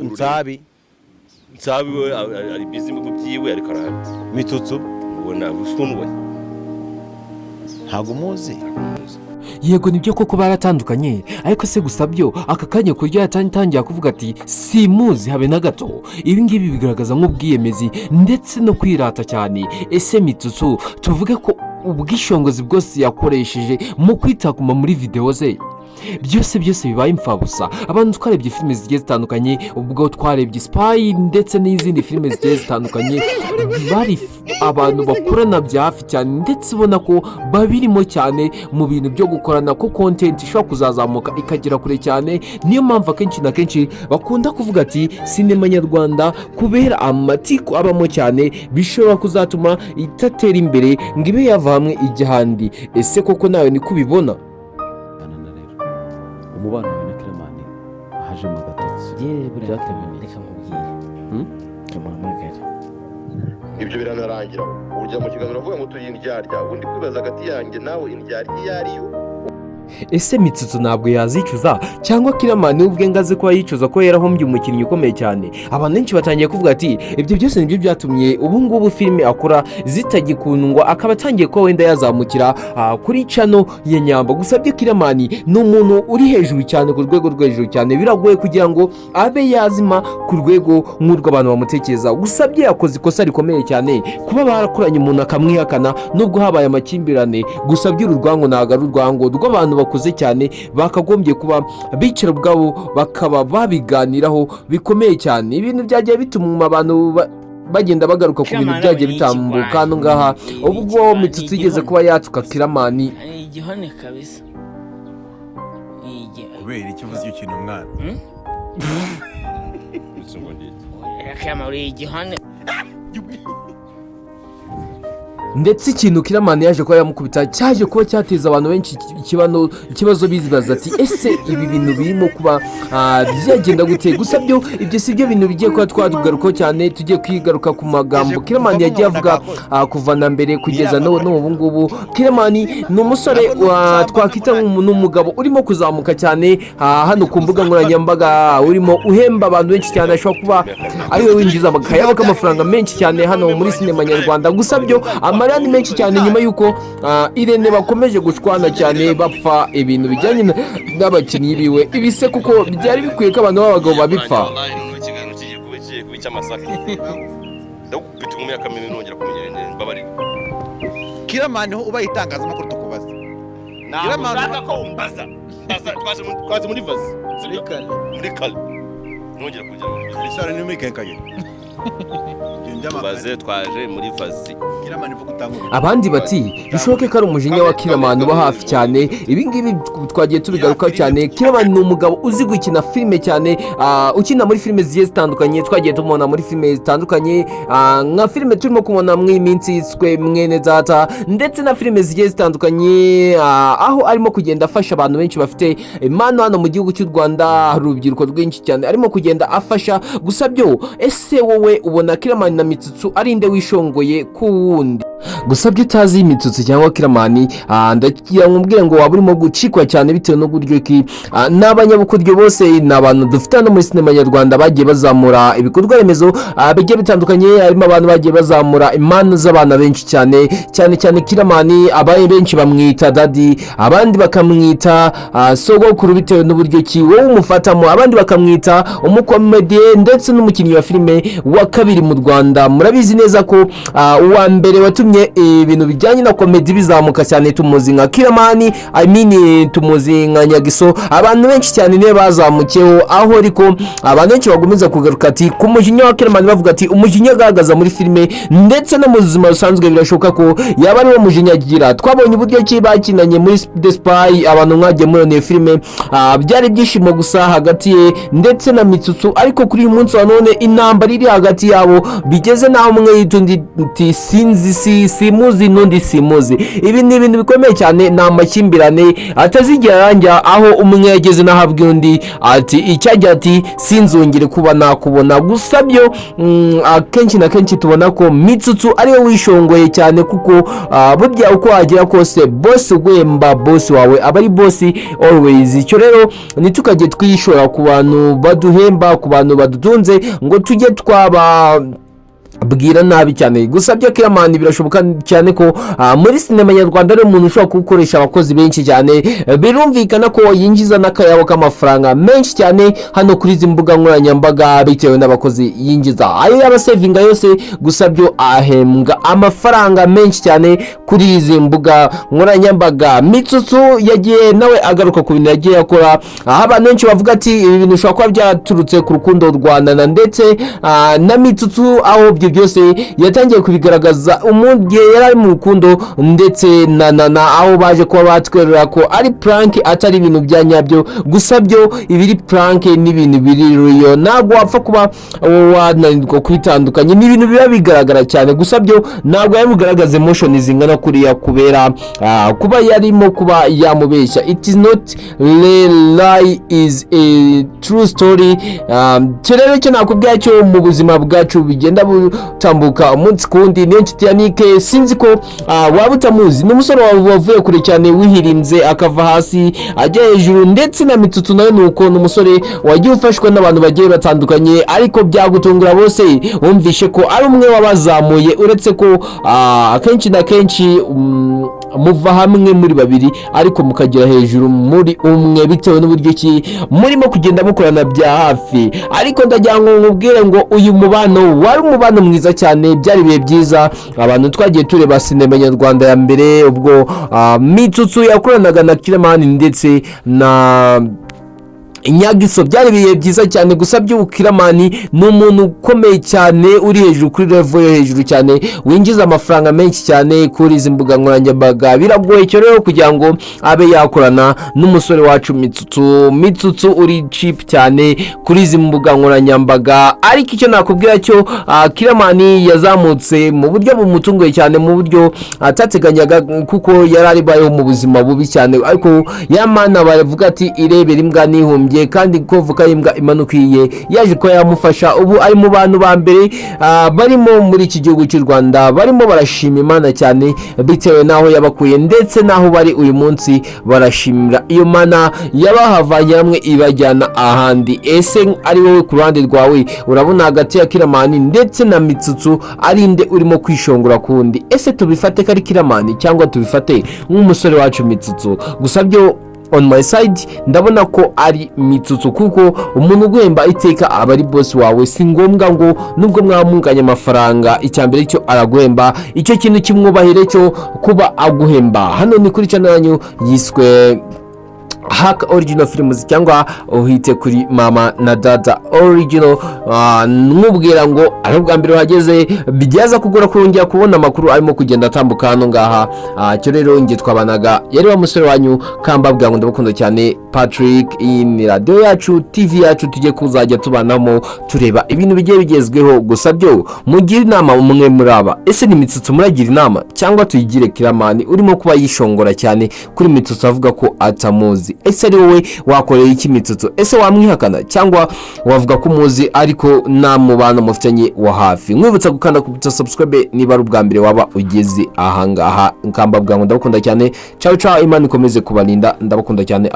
nsabi we ari busy mu byiwe ariko arahari. Mitsutsu ubona busumwe ntago muzi. Yego nibyo koko baratandukanye ariko se gusa byo aka kanya kurya yatangiye kuvuga ati simuzi habe na gato. Ibi ngibi bigaragaza nk'ubwiyemezi ndetse no kwirata cyane. Ese Mitsutsu tuvuge ko ubwishongozi bwose yakoresheje mu kwitakuma muri video ze byose bibaye imfabusa. Abantu twarebye filime zigiye zitandukanye, ubwo twarebye Spy ndetse n'izindi filime zigiye zitandukanye, bari abantu bakorana bya hafi cyane ndetse ubona ko babirimo cyane mu bintu byo gukorana ko content ishobora kuzazamuka ikagera kure cyane. Niyo mpamvu akenshi na kenshi bakunda kuvuga ati sinema nyarwanda kubera amatiko abamo cyane bishobora kuzatuma itatera imbere ngo ibe yava hamwe ijya handi. Ese koko nawe ni kubibona? umubano wawe na Killman hajemo agatotsi byatewe reka nkubwire kamuhamagare ibyo biranarangira urya mu kiganiro uvuga ngo tuyindyarya ubundi kwibaza hagati yanjye nawe indyarya iyo ariyo. Ese Mitsutsu ntabwo yazicuza cyangwa Killman ubwe ngaze ko yicuza ko yarahombye umukinnyi ukomeye cyane? Abantu benshi batangiye kuvuga ati ibyo byose nibyo byatumye ubu ngubu filime akora zitagikundwa, akaba atangiye ko wenda yazamukira kuri channel ya Nyamba. Gusa byo Killman ni umuntu uri hejuru cyane, ku rwego rwo hejuru cyane, biragoye kugira ngo abe yazima ku rwego nk'urw'abantu bamutekereza. Gusa byo yakoze ikosa rikomeye cyane kuba barakoranye umuntu akamwihakana nubwo habaye amakimbirane. Gusa by'urwango ntago ari urwango rw'abantu bakuze cyane, bakagombye kuba bicara ubwabo bakaba babiganiraho bikomeye cyane. Ibintu byagiye bituma abantu bagenda bagaruka ku bintu byagiye bitambuka hano ngaha. Ubwo Mitsutsu igeze kuba yatuka Killman igihone kabisa kubera icyo uvuze icyo kintu mwana Killman igihone ndetse ikintu Killman yaje kuba yamukubita cyaje kuba cyateza abantu benshi ikibazo bizibaza ati ese ibi bintu birimo kuba byagenda gute? Gusa byo ibyo si byo bintu bigiye kuba twatugarukaho cyane. Tugiye kwigaruka ku magambo Killman yagiye avuga kuva na mbere kugeza n'ubu ngubu. Killman ni umusore twakwita nk'umugabo urimo kuzamuka cyane hano ku mbuga nkoranyambaga, urimo uhemba abantu benshi cyane, ashobora kuba ariwe winjiza akayabo k'amafaranga menshi cyane hano muri sinema nyarwanda. Gusa byo amarani menshi cyane nyuma yuko Irene bakomeje gushwana cyane bapfa ibintu bijyanye n'abakinnyi biwe. Ibise kuko byari bikwiye ko abantu b'abagabo babipfa. Killman uba itangazamakuru tukubaza Killman ko umbaza twaje muri vazi muri kale nongera kujya muri isara ni mikenkanye baze twaje muri vazi. Abandi bati bishoboke ko ari umujinya wa Killman uba hafi cyane. Ibi ngibi twagiye tubigarukaho cyane. Killman ni umugabo uzi gukina filime cyane, ukina muri filime zigiye zitandukanye. Twagiye tumubona muri filime zitandukanye nka filime turimo kumubona mu iminsi yiswe Mwene Data, ndetse na filime zigiye zitandukanye aho arimo kugenda afasha abantu benshi bafite impano hano mu gihugu cy'u Rwanda. Hari urubyiruko rwinshi cyane arimo kugenda afasha. Gusa byo ese wowe ubona Killman na Mitsutsu ari nde wishongoye ku wundi? Gusa byo utazi Mitsutsu cyangwa Killman ndagira nkubwire ngo waba urimo gucikwa cyane bitewe no buryo ki n'abanyabukuryo bose ni abantu dufite hano muri sinema nyarwanda bagiye bazamura ibikorwa remezo bigiye bitandukanye. Harimo abantu bagiye bazamura impano z'abana benshi cyane Killman abaye benshi bamwita Daddy, abandi bakamwita sogokuru bitewe n'uburyo ki wowe umufatamo, abandi bakamwita umukomediye ndetse n'umukinnyi wa filime wa kabiri mu Rwanda. Murabizi neza ko uwa mbere watumye ibintu bijyanye na komedi bizamuka cyane tumuzi nka Killman, tumuzi nka Nyagiso. Abantu benshi cyane ne bazamukeho, aho ariko abantu benshi bagomeza kugaruka ati ku mujinya wa Killman bavuga ati umujinya agaragaza muri filime ndetse no mu buzima busanzwe birashoboka ko yaba ari wo mujinya agira. Twabonye uburyo ki bakinanye muri The Spy, abantu mwagiye muri iyo filime byari byishimo gusa hagati ye ndetse na Mitsutsu. Ariko kuri uyu munsi wa none intambara iri hagati yabo bigeze naho umwe yitundi sinzi simuzi n'undi simuzi. Ibi ni ibintu bikomeye cyane, ni amakimbirane atazigera arangira, aho umwe yageze n'ahabwa undi ati icyajya ati sinzongere kuba nakubona. Gusa byo akenshi na kenshi tubona ko Mitsutsu ariwe wishongoye cyane, kuko burya uko wagira kose boss ugwemba boss wawe aba ari boss always. Icyo rero nitukajye twishora ku bantu baduhemba, ku bantu badutunze ngo tujye twaba bwira nabi cyane. Gusa byo Killman birashoboka cyane ko muri sinema nyarwanda ari umuntu ushobora gukoresha abakozi benshi cyane, birumvikana ko yinjiza n'akayabo k'amafaranga menshi cyane hano kuri izi mbuga nkoranyambaga bitewe n'abakozi yinjiza. Ayo y'abasevinga yose, gusa byo ahembwa amafaranga menshi cyane kuri izi mbuga nkoranyambaga. Mitsutsu yagiye nawe agaruka ku bintu yagiye akora, aho abantu benshi bavuga ati ibi bintu bishobora kuba byaturutse ku rukundo rwandana, ndetse na Mitsutsu aho byose yatangiye kubigaragaza gihe yari ari mu rukundo, ndetse na aho baje kuba batwerera ko ari prank atari ibintu bya nyabyo. Gusa byo ibiri prank n'ibintu biri real, ntabwo wapfa kuba wananirwa kubitandukanya, ni ibintu biba bigaragara cyane. Gusa byo ntabwo yamugaragaza emotion zingana kuriya, kubera kuba yarimo kuba yamubeshya. It is not lie, is a true story. Rero cyo nakubwira cyo mu buzima bwacu bigenda tambuka umunsi kundi. Niyo nshuti ya Nike, sinzi ko waba utamuzi, ni umusore wavuye kure cyane, wihirinze akava hasi ajya hejuru. Ndetse na Mitsutsu nawe nuko, ni umusore wagiye ufashwa n'abantu bagiye batandukanye, ariko byagutungura bose wumvishe ko ari umwe wabazamuye, uretse ko akenshi na kenshi muva hamwe muri babiri ariko mukagera hejuru muri umwe, bitewe n'uburyo ki murimo kugenda mukorana bya hafi. Ariko ndagira ngo nkubwire ngo uyu mubano wari umubano mwiza cyane, byari bihe byiza. Abantu twagiye tureba sinema nyarwanda ya mbere, ubwo Mitsutsu yakoranaga na Killman ndetse na Inyagiso, byari bihe byiza cyane. Gusa byo Killman ni umuntu ukomeye cyane, uri hejuru kuri level yo hejuru cyane, winjiza amafaranga menshi cyane kuri izi mbuga nkoranyambaga. Biragoye cyo rero kugira ngo abe yakorana n'umusore wacu Mitsutsu uri cheap cyane kuri izi mbuga nkoranyambaga. Ariko icyo nakubwira cyo Killman yazamutse mu buryo bumutunguye cyane, mu buryo atateganyaga, kuko yari ari bayeho mu buzima bubi cyane. Ariko yamana baravuga ati irebera imbwa n'ihumbi, kandi kovuka imbwa imanukiye yaje ko yamufasha. Ubu ari mu bantu ba mbere barimo muri iki gihugu cy'u Rwanda, barimo barashima Imana cyane bitewe naho yabakuye, ndetse naho bari uyu munsi barashimira iyo Mana yabahavanye hamwe ibajyana ahandi. Ese ari wowe ku ruhande rwawe urabona hagati ya Killman ndetse na Mitsutsu arinde urimo kwishongora kundi? Ese tubifate kari Killman cyangwa tubifate nk'umusore wacu Mitsutsu? Gusa byo on my side ndabona ko ari Mitsutsu, kuko umuntu ugwemba iteka aba ari boss wawe. Si ngombwa ngo nubwo mwamunganya amafaranga, icyambere cyo aragwemba, icyo kintu kimwubahire cyo kuba aguhemba. Hano ni kuri channel yanyu yiswe Hack Original Films, cyangwa uhite kuri Mama na Dada Original. Nkubwira ngo ari ubwa mbere wageze, byaza kugura kurongera kubona amakuru arimo kugenda atambuka hano ngaha. Cyo rero ngiye twabanaga yari wa musore wanyu kambabwira ngo ndabakunda cyane Patrick. Iyi ni radio yacu, TV yacu, tujye kuzajya tubanamo tureba ibintu bigiye bigezweho. Gusa byo mugira inama umwe muri aba, ese ni Mitsutsu muragira inama cyangwa tuyigire Killman urimo kuba yishongora cyane kuri Mitsutsu avuga ko atamuzi? Ese ari wowe wakoreye iki Mitsutsu? Ese wamwihakana cyangwa wavuga ko umuzi ariko nta mubano mufitanye wa hafi? Mwibutsa gukanda ku subscribe niba ari ubwa mbere waba ugeze ahangaha. Nkambabwira ngo ndabakunda cyane. Ciao ciao, Imana ikomeze kubarinda, ndabakunda cyane.